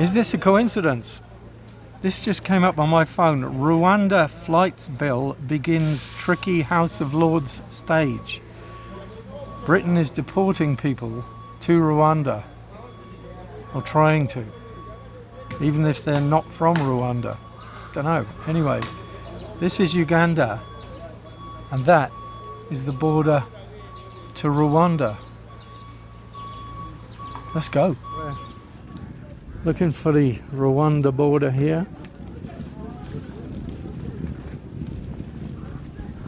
Is this a coincidence? This just came up on my phone. Rwanda flights bill begins tricky House of Lords stage. Britain is deporting people to Rwanda, or trying to, even if they're not from Rwanda. Don't know. Anyway, this is Uganda, and that is the border to Rwanda. Let's go. Looking for the Rwanda border here.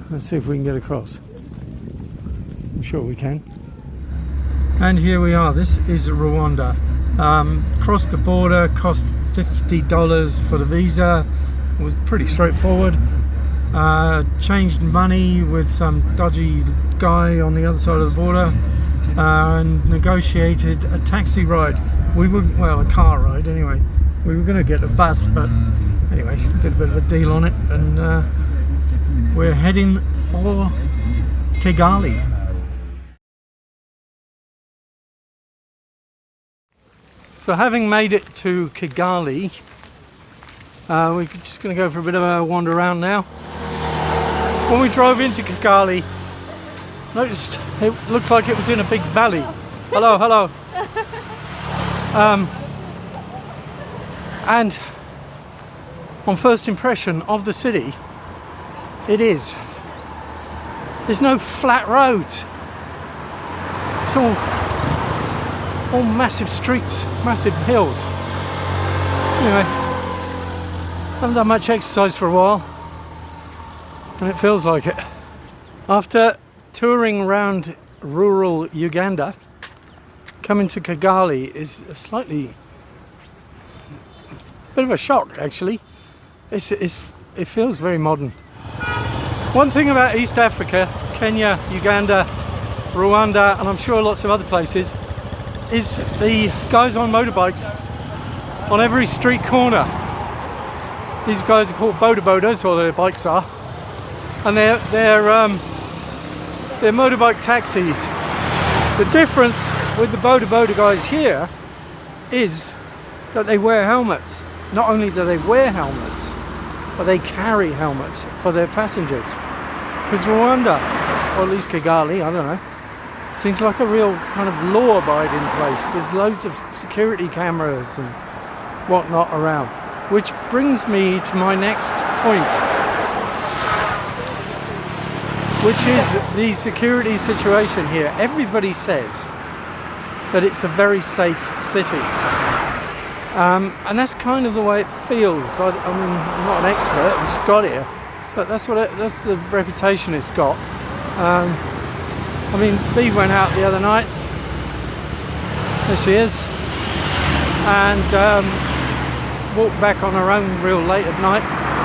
Let's see if we can get across. I'm sure we can. And here we are. This is Rwanda. Crossed the border, cost $50 for the visa. It was pretty straightforward. Changed money with some dodgy guy on the other side of the border, and negotiated a taxi ride. A car ride anyway. We were going to get a bus, but anyway, did a bit of a deal on it, and we're heading for Kigali. So having made it to Kigali, we're just going to go for a bit of a wander around now. When we drove into Kigali, noticed it looked like it was in a big valley. Hello, hello. And on first impression of the city, it is. There's no flat roads. It's all massive streets, massive hills. Anyway, haven't done much exercise for a while, and it feels like it. After touring around rural Uganda, coming to Kigali is a bit of a shock, actually. It feels very modern. One thing about East Africa, Kenya, Uganda, Rwanda, and I'm sure lots of other places, is the guys on motorbikes on every street corner. These guys are called boda bodas, or their bikes are, and they're motorbike taxis. The difference with the boda boda guys here is that they wear helmets. Not only do they wear helmets, but they carry helmets for their passengers. Because Rwanda, or at least Kigali, I don't know, seems like a real kind of law-abiding place. There's loads of security cameras and whatnot around. Which brings me to my next point, which is the security situation here. Everybody says that it's a very safe city. And that's kind of the way it feels. I mean, I'm not an expert, I just got here, but that's the reputation it's got. I mean, Bea went out the other night. There she is, and walked back on her own real late at night.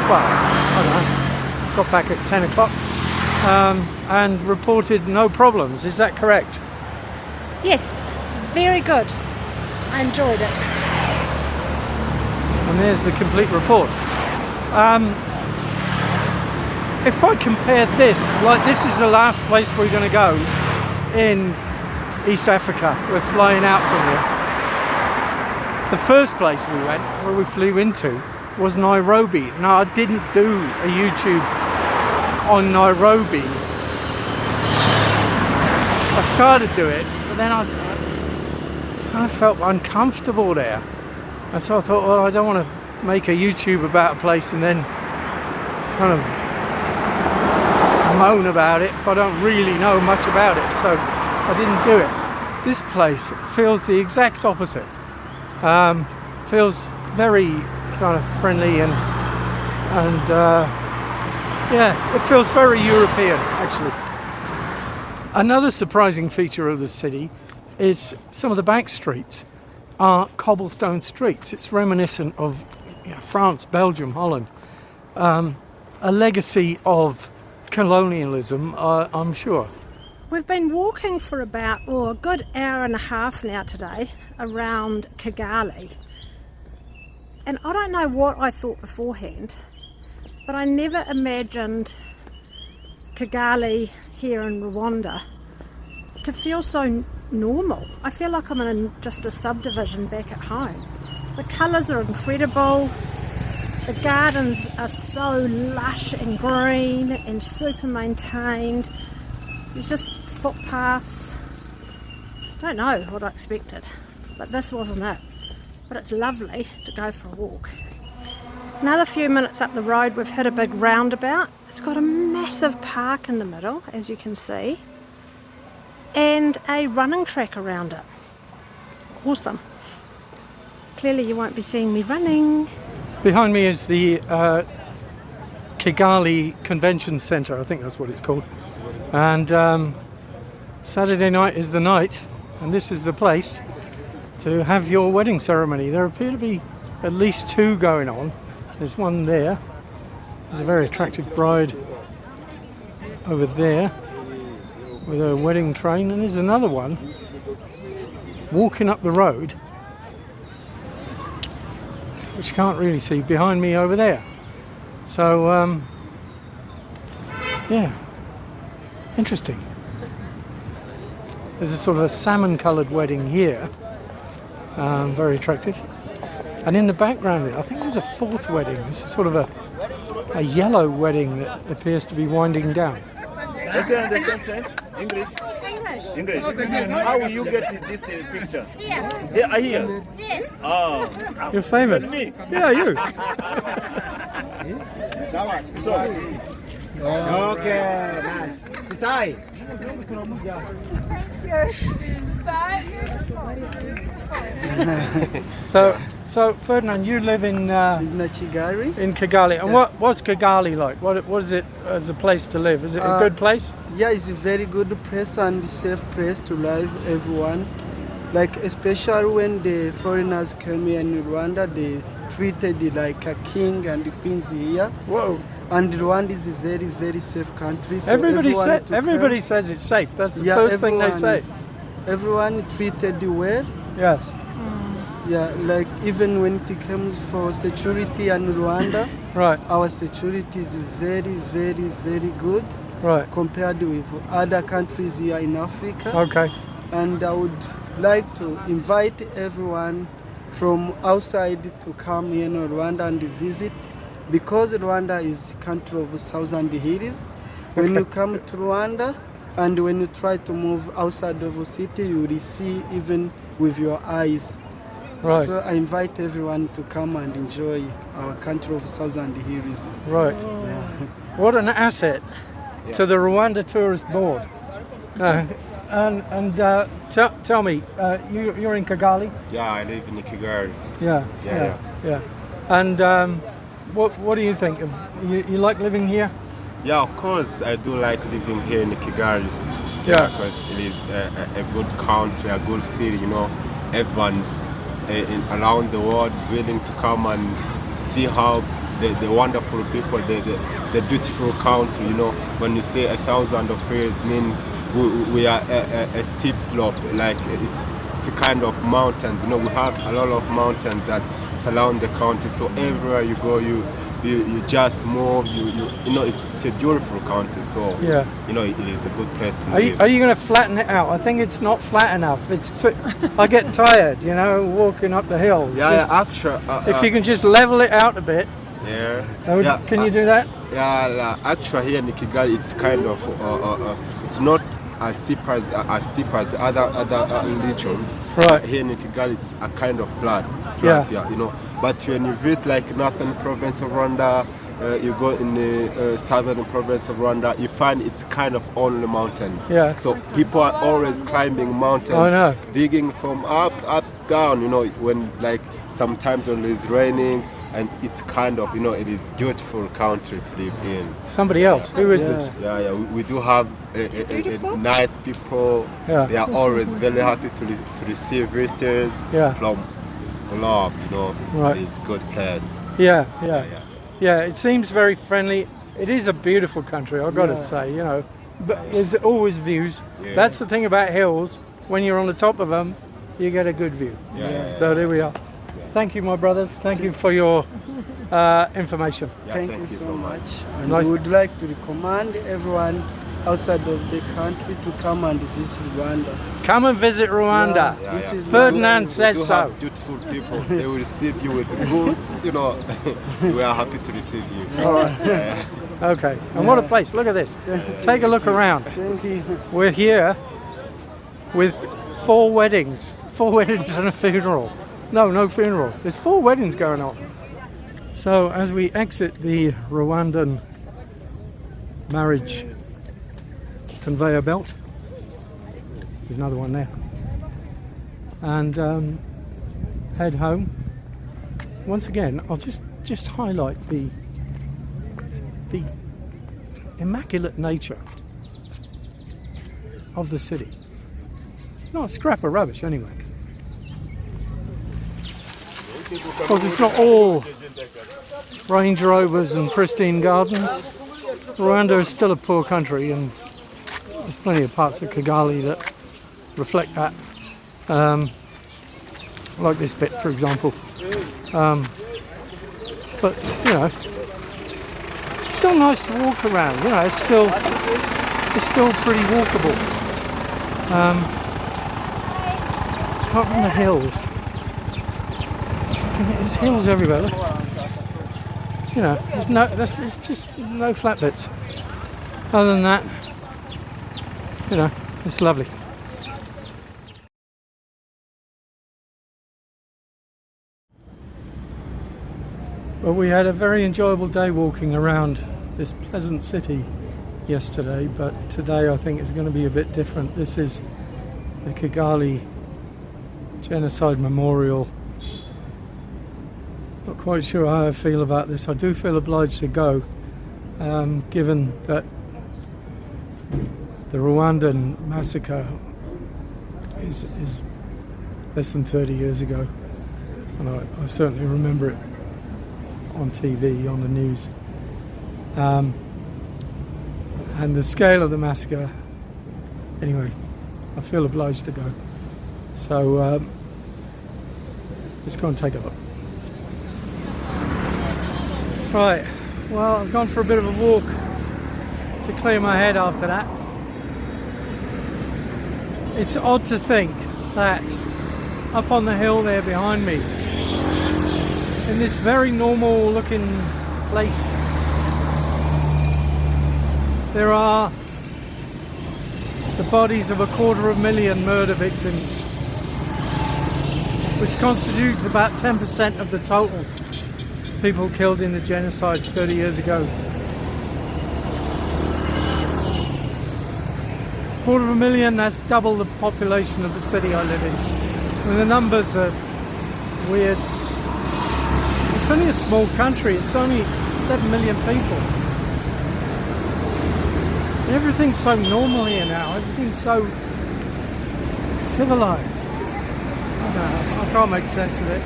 Well, I don't know. Got back at 10 o'clock and reported no problems. Is that correct? Yes, very good. I enjoyed it. And there's the complete report. If I compare this, like this is the last place we're going to go in East Africa. We're flying out from here. The first place we went, where we flew into, was Nairobi. Now, I didn't do a YouTube on Nairobi. I started to do it, but then I felt uncomfortable there. And so I thought, well, I don't want to make a YouTube about a place and then sort of moan about it if I don't really know much about it. So I didn't do it. This place feels the exact opposite. Feels very kind of friendly and yeah, it feels very European, actually. Another surprising feature of the city is some of the back streets are cobblestone streets. It's reminiscent of France, Belgium, Holland. A legacy of colonialism, I'm sure. We've been walking for about a good hour and a half now today around Kigali. And I don't know what I thought beforehand, but I never imagined Kigali here in Rwanda to feel so normal. I feel like I'm in just a subdivision back at home. The colours are incredible. The gardens are so lush and green and super maintained. There's just footpaths. Don't know what I expected, but this wasn't it. But it's lovely to go for a walk. Another few minutes up the road we've hit a big roundabout. It's got a massive park in the middle, as you can see, and a running track around it. Awesome. Clearly you won't be seeing me running. Behind me is the Kigali Convention Centre, I think that's what it's called. And Saturday night is the night, and this is the place to have your wedding ceremony. There appear to be at least two going on. There's one there. There's a very attractive bride over there with a wedding train, and there's another one walking up the road, which you can't really see, behind me over there. So, yeah, interesting. There's a sort of a salmon-coloured wedding here, very attractive. And in the background, I think there's a fourth wedding. This is sort of a yellow wedding that appears to be winding down. Do you understand French? English? English. How will you get this picture? Here. Here? Yes. Oh. You're famous. Me? Yeah, you. So, Okay, nice. Thai. So Ferdinand, you live in Kigali. Kigali, and what's Kigali like? What is it as a place to live? Is it a good place? Yeah, it's a very good place and safe place to live, everyone. Like, especially when the foreigners came here in Rwanda, they treated it like a king and the queens here. Whoa! And Rwanda is a very, very safe country for Everybody says it's safe. That's the first thing they say. Everyone treated well. Yes. Yeah, like even when it comes for security in Rwanda, Right. our security is very, very, very good Right. compared with other countries here in Africa. Okay. And I would like to invite everyone from outside to come here in Rwanda and visit, because Rwanda is a country of 1,000 hills. When you come to Rwanda and when you try to move outside of a city, you will see even with your eyes. Right. So I invite everyone to come and enjoy our country of 1,000 hills. Right. Yeah. What an asset to the Rwanda Tourist Board. Tell me, you're in Kigali? Yeah, I live in Kigali. Yeah. And what do you think? You like living here? Yeah, of course, I do like living here in Kigali. Yeah. Because it is a good country, a good city, you know. Everyone's around the world is willing to come and see how the wonderful people, the beautiful country, you know. When you say 1,000 of years means we are a steep slope, like it's a kind of mountains, you know. We have a lot of mountains that surround the country, so everywhere you go, you just move, you know, it's a beautiful country, so Yeah. you know, it is a good place to Are live. you going to flatten it out? I think it's not flat enough. I get tired, you know, walking up the hills. Yeah, actually, If you can just level it out a bit, can you do that? Yeah, actually here in Kigali, it's kind of it's not as steep as other regions. Right. Here in Kigali, it's a kind of flat, you know. But when you visit like northern province of Rwanda, you go in the southern province of Rwanda, you find it's kind of only mountains. Yeah. So people are always climbing mountains, Oh, no. digging from up, down. You know, when like sometimes when it's raining. And it's kind of, you know, it is beautiful country to live in. Somebody else. Who is this? Yeah. We do have a nice people. Yeah. They are always very happy to receive visitors from Globe, you know. Right. It's a good place. Yeah. It seems very friendly. It is a beautiful country, I've got to say, you know. But there's always views. Yeah. That's the thing about hills. When you're on the top of them, you get a good view. So there we are. Thank you, my brothers. Thank you for your information. Yeah, Thank you so much. And Nice. we would like to recommend everyone outside of the country to come and visit Rwanda. Come and visit Rwanda. Yeah, visit Ferdinand We says do so. have beautiful people. They will receive you with good, you know. We are happy to receive you. Okay, and what a place. Look at this. Take a look around. Thank you. We're here with 4 weddings. 4 weddings and a funeral. No funeral. There's 4 weddings going on. So as we exit the Rwandan marriage conveyor belt, there's another one there, and head home. Once again, I'll just highlight the immaculate nature of the city. Not a scrap of rubbish anyway. Of course, it's not all Range Rovers and pristine gardens. Rwanda is still a poor country, and there's plenty of parts of Kigali that reflect that. Like this bit, for example. But, you know, it's still nice to walk around. You know, it's still pretty walkable. Apart from the hills. There's hills everywhere. Look. You know, there's just no flat bits. Other than that, you know, it's lovely. Well, we had a very enjoyable day walking around this pleasant city yesterday, but today I think it's going to be a bit different. This is the Kigali Genocide Memorial. Not quite sure how I feel about this. I do feel obliged to go, given that the Rwandan massacre is less than 30 years ago, and I certainly remember it on TV, on the news, and the scale of the massacre. Anyway, I feel obliged to go, so let's go and take a look. Right, well, I've gone for a bit of a walk to clear my head after that. It's odd to think that up on the hill there behind me, in this very normal looking place, there are the bodies of 250,000 murder victims, which constitute about 10% of the total people killed in the genocide 30 years ago. 250,000, that's double the population of the city I live in. And the numbers are weird. It's only a small country, it's only 7 million people. And everything's so normal here now, everything's so civilized. I don't know, I can't make sense of it.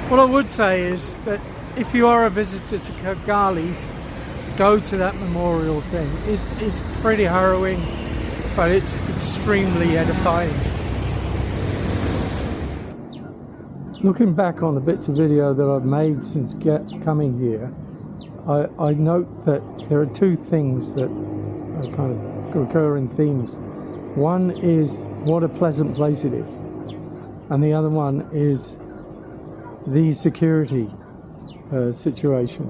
What I would say is that if you are a visitor to Kigali, go to that memorial thing. It's pretty harrowing, but it's extremely edifying. Looking back on the bits of video that I've made since coming here, I note that there are 2 things that are kind of recurring themes. One is what a pleasant place it is, and the other one is the security situation.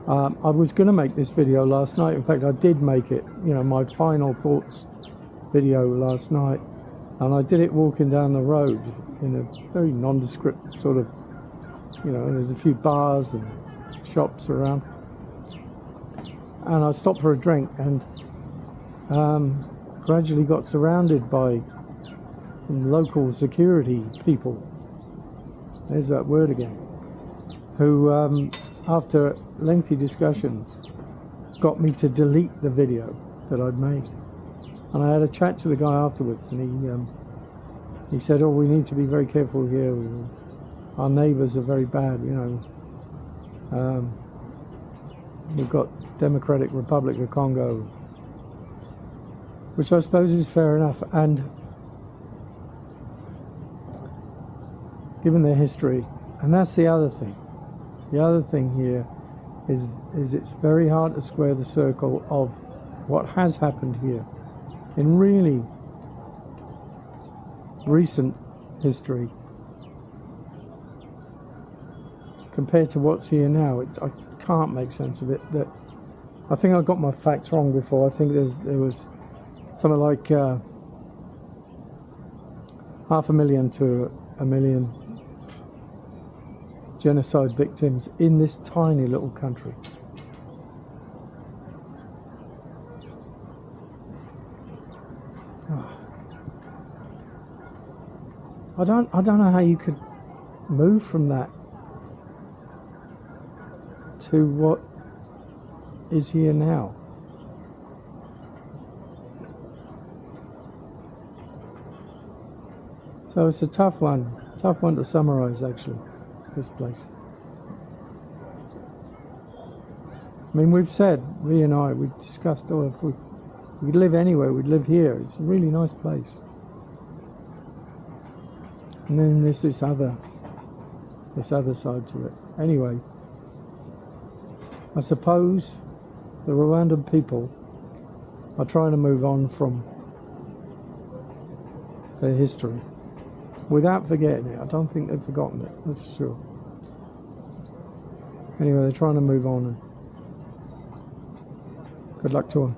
I was going to make this video last night. In fact, I did make it, you know, my final thoughts video last night, and I did it walking down the road in a very nondescript sort of, you know, there's a few bars and shops around, and I stopped for a drink and gradually got surrounded by local security people. There's that word again. Who, after lengthy discussions, got me to delete the video that I'd made. And I had a chat to the guy afterwards, and he said, "Oh, we need to be very careful here. Our neighbours are very bad, you know. We've got Democratic Republic of Congo," which I suppose is fair enough. And given their history, and that's the other thing. The other thing here is it's very hard to square the circle of what has happened here in really recent history compared to what's here now, I can't make sense of it. That I think I got my facts wrong before. I think there was something like 500,000 to 1 million genocide victims in this tiny little country. I don't know how you could move from that to what is here now. So it's a tough one to summarize, actually, this place. I mean, we've said, we and I, we discussed, oh, if we could live anywhere, we'd live here. It's a really nice place. And then there's this other side to it. Anyway, I suppose the Rwandan people are trying to move on from their history without forgetting it. I don't think they've forgotten it, that's for sure. Anyway, they're trying to move on, and good luck to them.